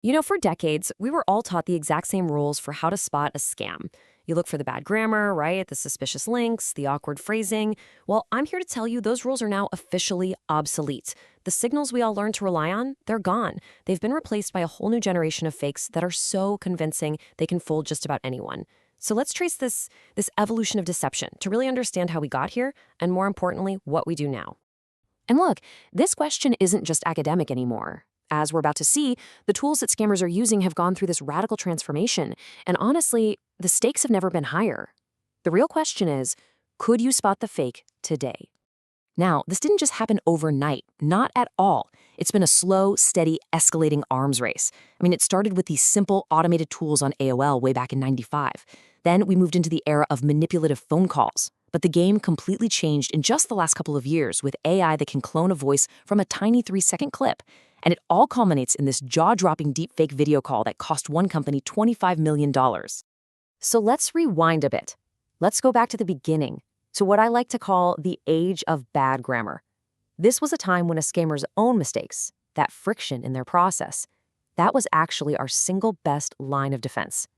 For decades, we were all taught the exact same rules for how to spot a scam. You look for the bad grammar, right? The suspicious links, the awkward phrasing. Well, I'm here to tell you those rules are now officially obsolete. The signals we all learned to rely on, they're gone. They've been replaced by a whole new generation of fakes that are so convincing they can fool just about anyone. So let's trace this evolution of deception to really understand how we got here and, more importantly, what we do now. And look, this question isn't just academic anymore. As we're about to see, the tools that scammers are using have gone through this radical transformation, and honestly, the stakes have never been higher. The real question is, could you spot the fake today? Now, this didn't just happen overnight, not at all. It's been a slow, steady, escalating arms race. It started with these simple automated tools on AOL way back in '95. Then we moved into the era of manipulative phone calls. But the game completely changed in just the last couple of years with AI that can clone a voice from a tiny 3-second clip. And it all culminates in this jaw-dropping deepfake video call that cost one company $25 million. So let's rewind a bit. Let's go back to the beginning, to what I like to call the age of bad grammar. This was a time when a scammer's own mistakes, that friction in their process, that was actually our single best line of defense.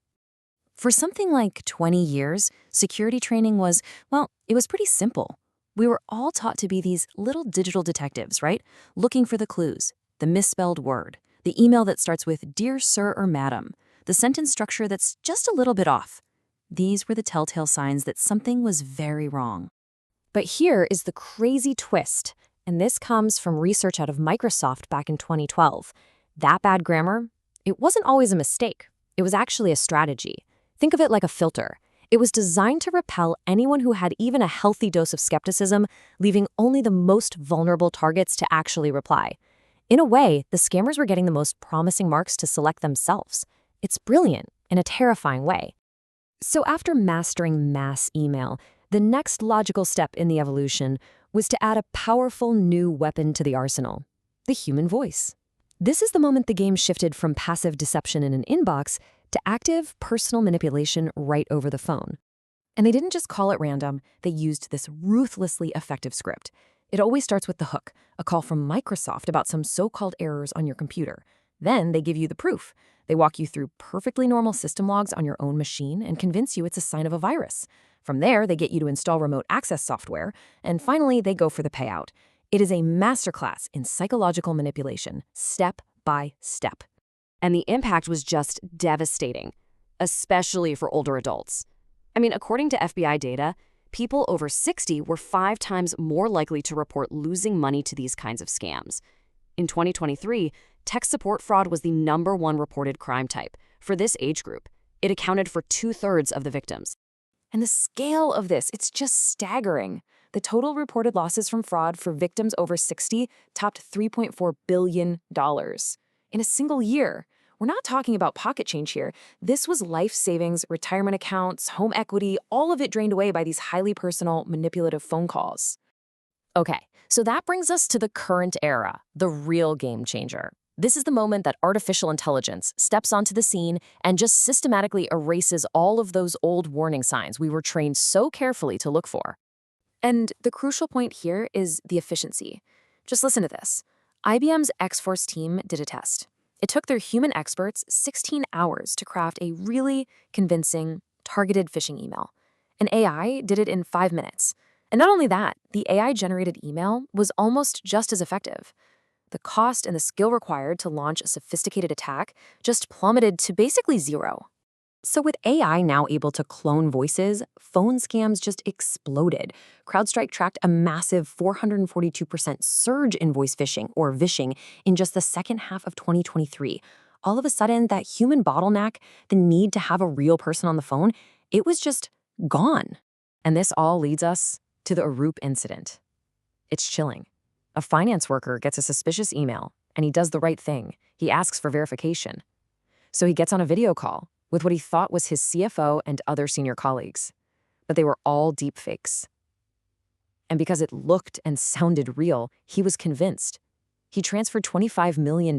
For something like 20 years, security training was, well, it was pretty simple. We were all taught to be these little digital detectives, right? Looking for the clues, the misspelled word, the email that starts with "Dear Sir" or "Madam," the sentence structure that's just a little bit off. These were the telltale signs that something was very wrong. But here is the crazy twist, and this comes from research out of Microsoft back in 2012. That bad grammar, it wasn't always a mistake. It was actually a strategy. Think of it like a filter. It was designed to repel anyone who had even a healthy dose of skepticism, leaving only the most vulnerable targets to actually reply. In a way, the scammers were getting the most promising marks to select themselves. It's brilliant in a terrifying way. So after mastering mass email, the next logical step in the evolution was to add a powerful new weapon to the arsenal: the human voice. This is the moment the game shifted from passive deception in an inbox to active personal manipulation right over the phone. And they didn't just call it random, they used this ruthlessly effective script. It always starts with the hook, a call from Microsoft about some so-called errors on your computer. Then they give you the proof. They walk you through perfectly normal system logs on your own machine and convince you it's a sign of a virus. From there, they get you to install remote access software, and finally, they go for the payout. It is a masterclass in psychological manipulation, step by step. And the impact was just devastating, especially for older adults. According to FBI data, people over 60 were 5 times more likely to report losing money to these kinds of scams. In 2023, tech support fraud was the #1 reported crime type. For this age group, it accounted for 2/3 of the victims. And the scale of this, it's just staggering. The total reported losses from fraud for victims over 60 topped $3.4 billion in a single year. We're not talking about pocket change here. This was life savings, retirement accounts, home equity, all of it drained away by these highly personal, manipulative phone calls. Okay, so that brings us to the current era, the real game changer. This is the moment that artificial intelligence steps onto the scene and just systematically erases all of those old warning signs we were trained so carefully to look for. And the crucial point here is the efficiency. Just listen to this. IBM's X-Force team did a test. It took their human experts 16 hours to craft a really convincing, targeted phishing email. An AI did it in 5 minutes. And not only that, the AI-generated email was almost just as effective. The cost and the skill required to launch a sophisticated attack just plummeted to basically zero. So with AI now able to clone voices, phone scams just exploded. CrowdStrike tracked a massive 442% surge in voice phishing, or vishing, in just the second half of 2023. All of a sudden, that human bottleneck, the need to have a real person on the phone, it was just gone. And this all leads us to the Arup incident. It's chilling. A finance worker gets a suspicious email, and he does the right thing. He asks for verification. So he gets on a video call with what he thought was his CFO and other senior colleagues. But they were all deep fakes. And because it looked and sounded real, he was convinced. He transferred $25 million.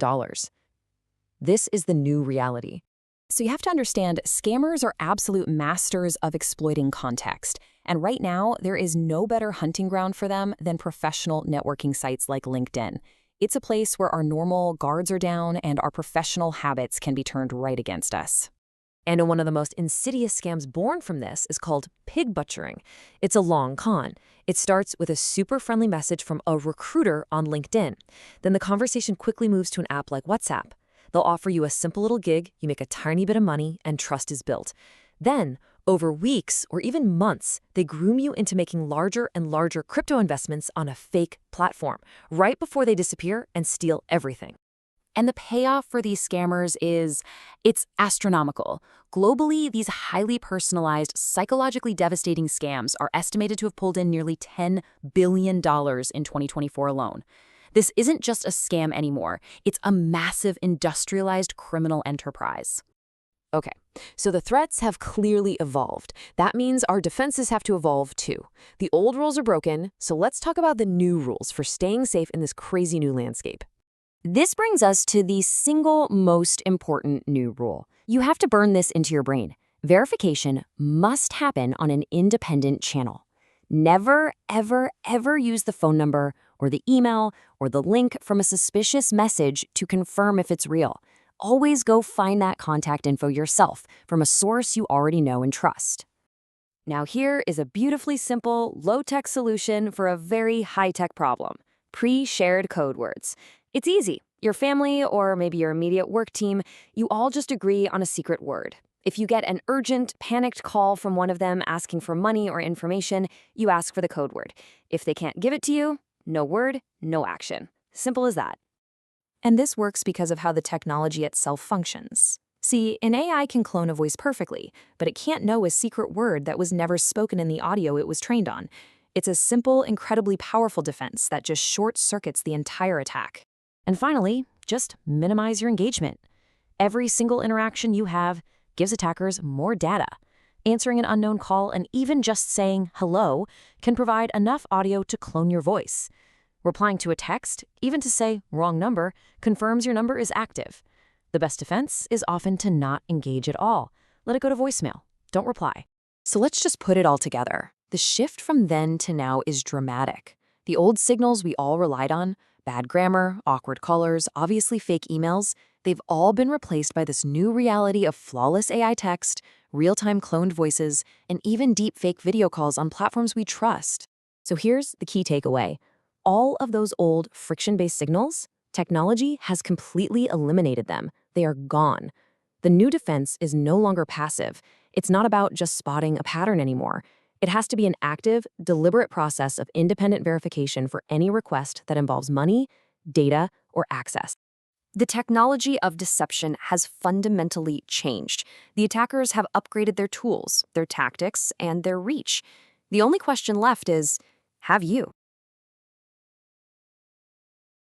This is the new reality. So you have to understand, scammers are absolute masters of exploiting context. And right now, there is no better hunting ground for them than professional networking sites like LinkedIn. It's a place where our normal guards are down and our professional habits can be turned right against us. And one of the most insidious scams born from this is called pig butchering. It's a long con. It starts with a super friendly message from a recruiter on LinkedIn. Then the conversation quickly moves to an app like WhatsApp. They'll offer you a simple little gig, you make a tiny bit of money, and trust is built. Then, over weeks or even months, they groom you into making larger and larger crypto investments on a fake platform, right before they disappear and steal everything. And the payoff for these scammers it's astronomical. Globally, these highly personalized, psychologically devastating scams are estimated to have pulled in nearly $10 billion in 2024 alone. This isn't just a scam anymore. It's a massive industrialized criminal enterprise. Okay, so the threats have clearly evolved. That means our defenses have to evolve too. The old rules are broken, so let's talk about the new rules for staying safe in this crazy new landscape. This brings us to the single most important new rule. You have to burn this into your brain. Verification must happen on an independent channel. Never, ever, ever use the phone number or the email or the link from a suspicious message to confirm if it's real. Always go find that contact info yourself from a source you already know and trust. Now here is a beautifully simple, low-tech solution for a very high-tech problem: pre-shared code words. It's easy. Your family or maybe your immediate work team, you all just agree on a secret word. If you get an urgent, panicked call from one of them asking for money or information, you ask for the code word. If they can't give it to you, no word, no action. Simple as that. And this works because of how the technology itself functions. See, an AI can clone a voice perfectly, but it can't know a secret word that was never spoken in the audio it was trained on. It's a simple, incredibly powerful defense that just short-circuits the entire attack. And finally, just minimize your engagement. Every single interaction you have gives attackers more data. Answering an unknown call and even just saying hello can provide enough audio to clone your voice. Replying to a text, even to say wrong number, confirms your number is active. The best defense is often to not engage at all. Let it go to voicemail. Don't reply. So let's just put it all together. The shift from then to now is dramatic. The old signals we all relied on, bad grammar, awkward colors, obviously fake emails, they've all been replaced by this new reality of flawless AI text, real-time cloned voices, and even deep fake video calls on platforms we trust. So here's the key takeaway. All of those old friction-based signals, technology has completely eliminated them. They are gone. The new defense is no longer passive. It's not about just spotting a pattern anymore. It has to be an active, deliberate process of independent verification for any request that involves money, data, or access. The technology of deception has fundamentally changed. The attackers have upgraded their tools, their tactics, and their reach. The only question left is, have you?